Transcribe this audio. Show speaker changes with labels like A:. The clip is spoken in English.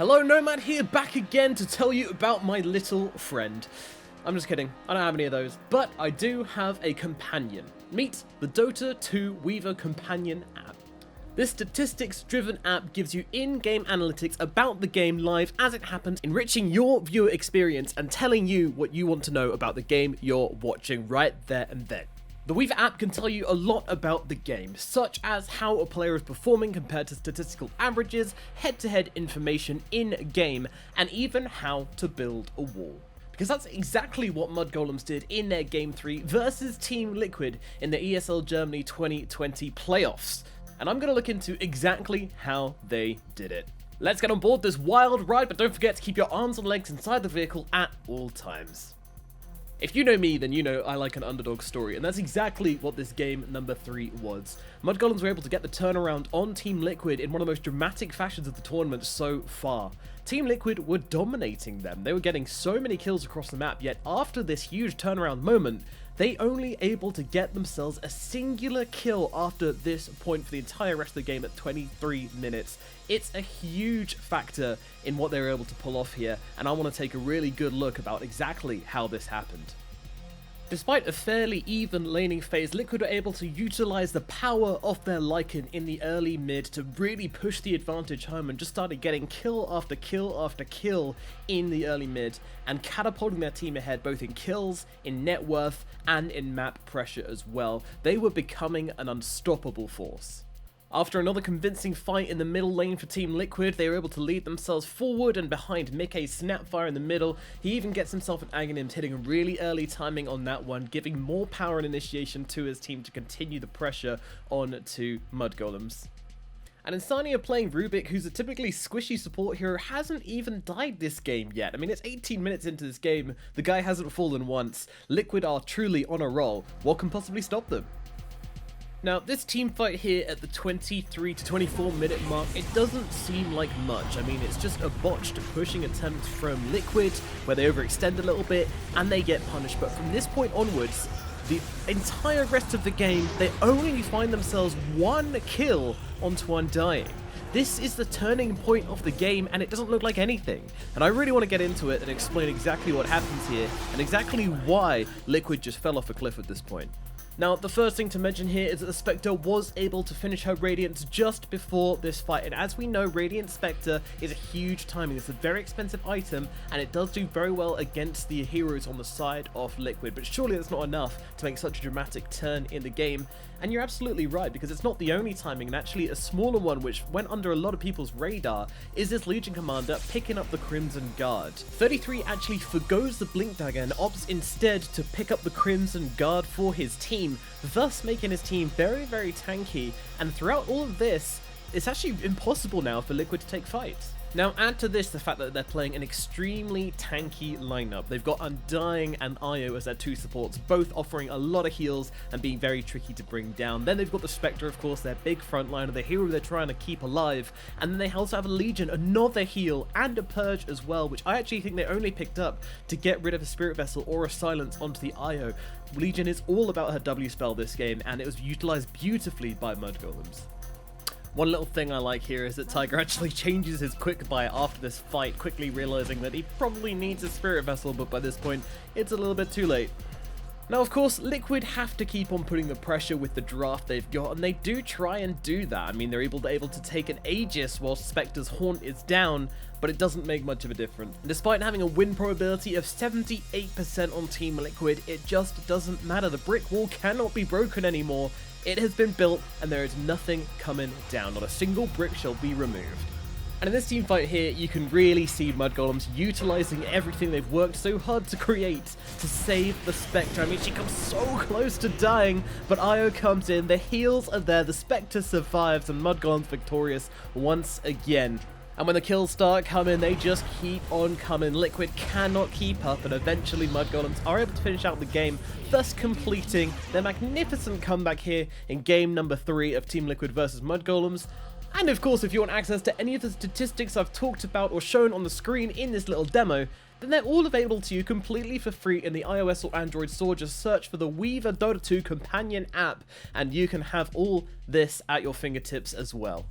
A: Hello, Nomad here, back again to tell you about my little friend. I'm just kidding, I don't have any of those, but I do have a companion. Meet the Dota 2 Weaver Companion app. This statistics-driven app gives you in-game analytics about the game live as it happens, enriching your viewer experience and telling you what you want to know about the game you're watching right there and then. The Weaver app can tell you a lot about the game, such as how a player is performing compared to statistical averages, head-to-head information in-game, and even how to build a wall. Because that's exactly what Mudgolems did in their Game 3 versus Team Liquid in the ESL Germany 2020 playoffs. And I'm going to look into exactly how they did it. Let's get on board this wild ride, but don't forget to keep your arms and legs inside the vehicle at all times. If you know me, then you know I like an underdog story, and that's exactly what this game number 3 was. Mudgolems were able to get the turnaround on Team Liquid in one of the most dramatic fashions of the tournament so far. Team Liquid were dominating them. They were getting so many kills across the map, yet after this huge turnaround moment, they only able to get themselves a singular kill after this point for the entire rest of the game at 23 minutes. It's a huge factor in what they were able to pull off here, and I want to take a really good look about exactly how this happened. Despite a fairly even laning phase, Liquid were able to utilize the power of their Lycan in the early mid to really push the advantage home and just started getting kill after kill after kill in the early mid and catapulting their team ahead both in kills, in net worth, and in map pressure as well. They were becoming an unstoppable force. After another convincing fight in the middle lane for Team Liquid, they were able to lead themselves forward and behind Mickey's Snapfire in the middle. He even gets himself an Aghanim's, hitting a really early timing on that one, giving more power and initiation to his team to continue the pressure on to Mudgolems. And Insania playing Rubik, who's a typically squishy support hero, hasn't even died this game yet. I mean, it's 18 minutes into this game, the guy hasn't fallen once. Liquid are truly on a roll. What can possibly stop them? Now, this team fight here at the 23 to 24 minute mark, it doesn't seem like much. I mean, it's just a botched pushing attempt from Liquid, where they overextend a little bit, and they get punished. But from this point onwards, the entire rest of the game, they only find themselves one kill onto Undying. This is the turning point of the game, and it doesn't look like anything. And I really want to get into it and explain exactly what happens here, and exactly why Liquid just fell off a cliff at this point. Now, the first thing to mention here is that the Spectre was able to finish her Radiance just before this fight, and as we know, Radiant Spectre is a huge timing. It's a very expensive item, and it does do very well against the heroes on the side of Liquid, but surely that's not enough to make such a dramatic turn in the game. And you're absolutely right, because it's not the only timing, and actually a smaller one which went under a lot of people's radar is this Legion Commander picking up the Crimson Guard. 33 actually forgoes the Blink Dagger and opts instead to pick up the Crimson Guard for his team, thus making his team very, very tanky, and throughout all of this, it's actually impossible now for Liquid to take fights. Now add to this the fact that they're playing an extremely tanky lineup. They've got Undying and Io as their two supports, both offering a lot of heals and being very tricky to bring down. Then they've got the Spectre, of course, their big frontliner, the hero they're trying to keep alive. And then they also have a Legion, another heal, and a Purge as well, which I actually think they only picked up to get rid of a Spirit Vessel or a Silence onto the Io. Legion is all about her W spell this game, and it was utilized beautifully by Mudgolems. One little thing I like here is that Tiger actually changes his quick buy after this fight, quickly realizing that he probably needs a Spirit Vessel, but by this point, it's a little bit too late. Now, of course, Liquid have to keep on putting the pressure with the draft they've got, and they do try and do that. I mean, they're able to take an Aegis while Spectre's Haunt is down, but it doesn't make much of a difference. Despite having a win probability of 78% on Team Liquid, it just doesn't matter. The brick wall cannot be broken anymore. It has been built, and there is nothing coming down. Not a single brick shall be removed. And in this team fight here, you can really see Mudgolems utilizing everything they've worked so hard to create to save the Spectre. I mean, she comes so close to dying, but Io comes in, the heals are there, the Spectre survives, and Mudgolems victorious once again. And when the kills start coming, they just keep on coming. Liquid cannot keep up, and eventually Mudgolems are able to finish out the game, thus completing their magnificent comeback here in game number 3 of Team Liquid versus Mudgolems. And of course, if you want access to any of the statistics I've talked about or shown on the screen in this little demo, then they're all available to you completely for free in the iOS or Android store. Just search for the Weaver Dota 2 companion app, and you can have all this at your fingertips as well.